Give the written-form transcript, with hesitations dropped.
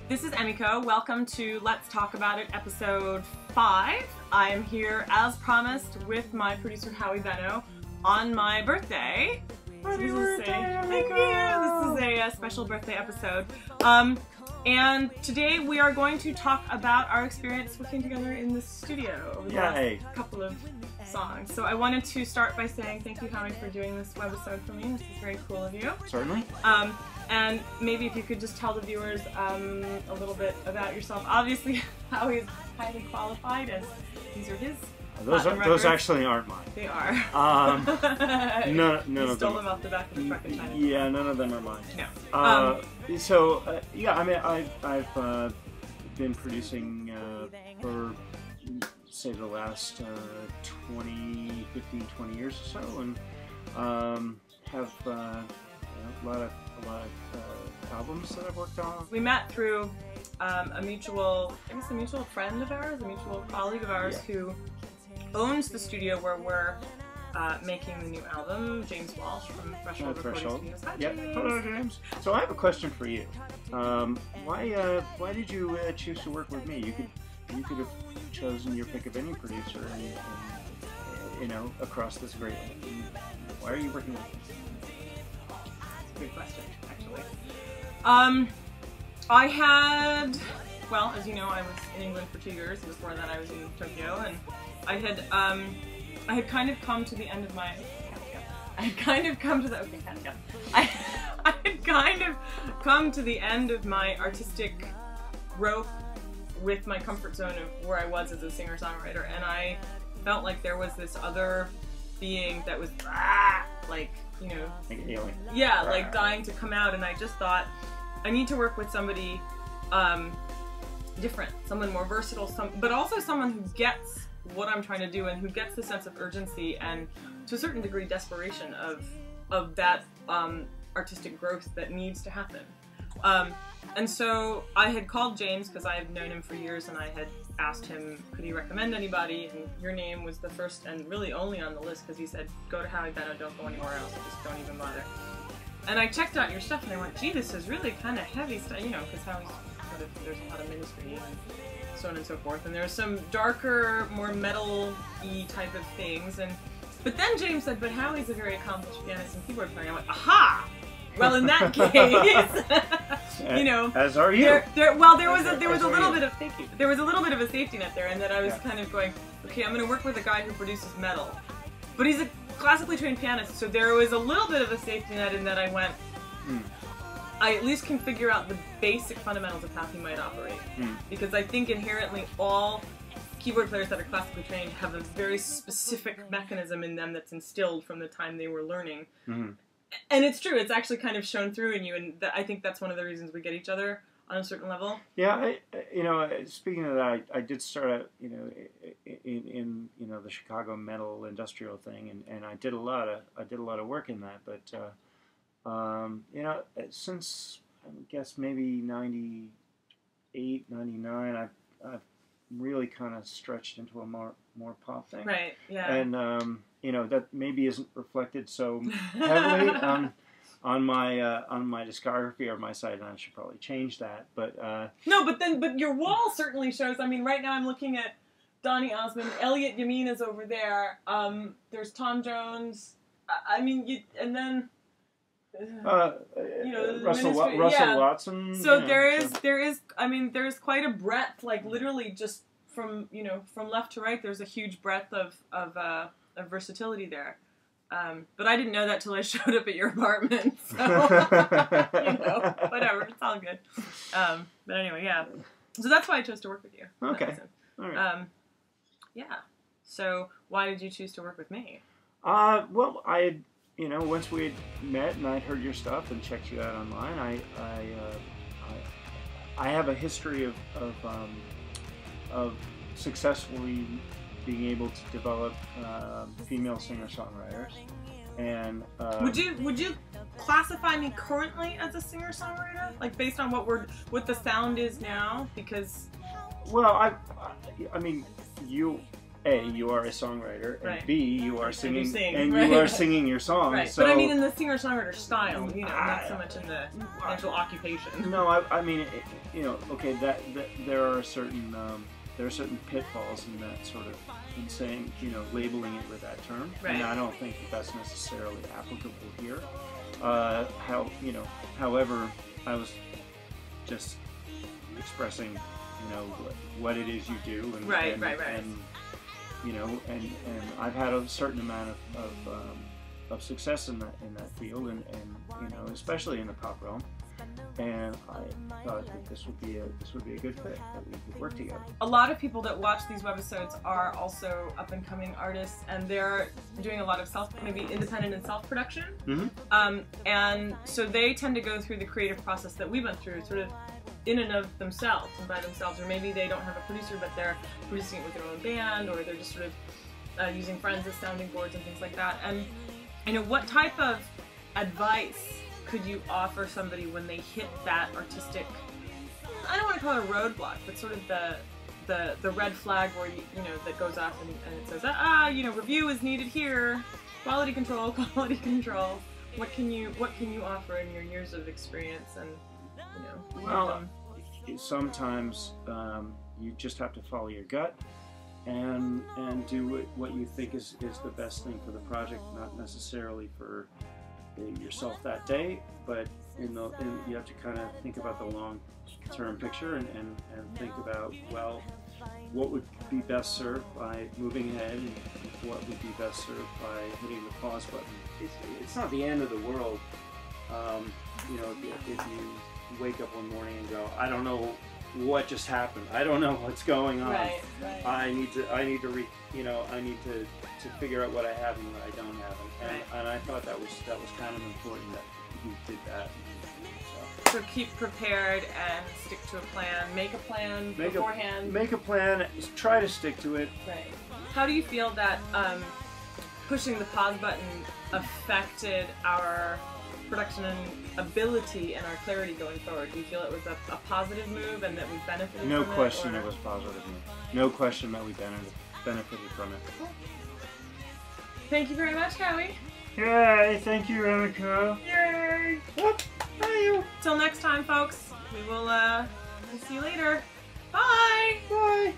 This is Emiko. Welcome to Let's Talk About It, episode 5. I am here, as promised, with my producer Howie Beno on my birthday. Happy birthday, Thank you. This is a special birthday episode. And today we are going to talk about our experience working together in the studio over the last couple of songs. So I wanted to start by saying thank you, Howie, for doing this webisode for me. This is very cool of you. Certainly. And maybe if you could just tell the viewers a little bit about yourself. Obviously, Howie is highly qualified, as these are his. Those actually aren't mine. They are. None of them. Stole them off the back of the truck in China. Yeah, none of them are mine. No. Yeah, I mean, I've been producing for, say, the last 20 years or so, and have a lot of albums that I've worked on. We met through a mutual friend of ours, a mutual colleague of ours, who owns the studio where we're making the new album, James Walsh from Threshold Recording Studios. Hi, James. Hello, James. So I have a question for you. Why did you choose to work with me? You could have chosen your pick of any producer, and across this great land. Why are you working with me? Good question, actually. I had, well, as you know, I was in England for 2 years. Before that, I was in Tokyo, and I had kind of come to the end of my. I had kind of come to the end of my artistic growth with my comfort zone of where I was as a singer-songwriter, and I felt like there was this other being that was like like an alien. Yeah, like dying to come out, and I just thought I need to work with somebody different, someone more versatile, but also someone who gets what I'm trying to do and who gets the sense of urgency and, to a certain degree, desperation of that artistic growth that needs to happen. And so I had called James because I had known him for years, and I had asked him, could he recommend anybody, and your name was the first and really only on the list because he said, go to Howie Beno, don't go anywhere else, just don't even bother. And I checked out your stuff and I went, gee, this is really kind of heavy stuff, because Howie's sort of, there's a lot of ministry and so on and so forth, and there's some darker, more metal-y type of things, but then James said, but Howie's a very accomplished pianist and keyboard player. I went, aha! Well, in that case, as are you. There was a little bit of there was a little bit of a safety net there, and that I was kind of going, okay, I'm going to work with a guy who produces metal, but he's a classically trained pianist, so there was a little bit of a safety net in that I went, I at least can figure out the basic fundamentals of how he might operate, because I think inherently all keyboard players that are classically trained have a very specific mechanism in them that's instilled from the time they were learning. And it's true, it's actually kind of shown through in you, and I think that's one of the reasons we get each other on a certain level. Yeah, speaking of that, I did start out, in the Chicago metal industrial thing, and I did a lot of work in that, but since I guess maybe 98, 99, I've really kind of stretched into a more pop thing. Right. Yeah. And that maybe isn't reflected so heavily on my discography or my site, and I should probably change that. But no, but your wall certainly shows. I mean, right now I'm looking at Donny Osmond, Elliot Yamin is over there. There's Tom Jones. I mean, and then. Russell Watson. So there is. I mean, there's quite a breadth. Like literally, just from left to right, there's a huge breadth of versatility there. But I didn't know that till I showed up at your apartment. So whatever, it's all good. But anyway, yeah. So that's why I chose to work with you. Okay. All right. Yeah. So why did you choose to work with me? Well, I had. Once we had met and I'd heard your stuff and checked you out online, I have a history of successfully being able to develop female singer-songwriters, and would you classify me currently as a singer-songwriter, like based on what the sound is now? Because well, I mean you A, you are a songwriter, and Right. B, you are singing, and right. you are singing your song. Right. So, but I mean, in the singer-songwriter style, you know, not so much in the actual occupation. no, I mean, you know, okay, that there are certain pitfalls in that sort of, in saying, you know, labeling it with that term, Right. and I don't think that's necessarily applicable here. However, I was just expressing, you know, what it is you do, and Right. and you know, and I've had a certain amount of success in that field, and you know, especially in the pop realm. And I thought that this would be a good fit, that we could work together. A lot of people that watch these webisodes are also up-and-coming artists, and they're doing a lot of maybe independent and self-production. Mm-hmm. And so they tend to go through the creative process that we went through, sort of in and of themselves and by themselves, or maybe they don't have a producer, but they're producing it with their own band, or they're just sort of using friends as sounding boards and things like that. And you know, what type of advice could you offer somebody when they hit that artistic, I don't want to call it a roadblock, but sort of the red flag where you know, that goes off and it says, you know, review is needed here, quality control. What can you offer in your years of experience, and you know? Well, sometimes you just have to follow your gut and do what you think is the best thing for the project, not necessarily for yourself that day, but you have to kind of think about the long-term picture and think about, well, what would be best served by moving ahead, and what would be best served by hitting the pause button. It's not the end of the world, you know, if you wake up one morning and go, I don't know what just happened. I don't know what's going on. Right. I need to figure out what I have and what I don't have. And I thought that was kind of important that you did that. So keep prepared and stick to a plan. Make a plan beforehand. Make a plan. Try to stick to it. Right. How do you feel that pushing the pause button affected our production ability and our clarity going forward? Do you feel it was a positive move and that we benefited from it? No question it was positive. No question that we benefited from it. Cool. Thank you very much, Howie. Yay! Thank you, Emiko. Yay! Whoop! Bye. Till next time, folks. We will we'll see you later. Bye! Bye!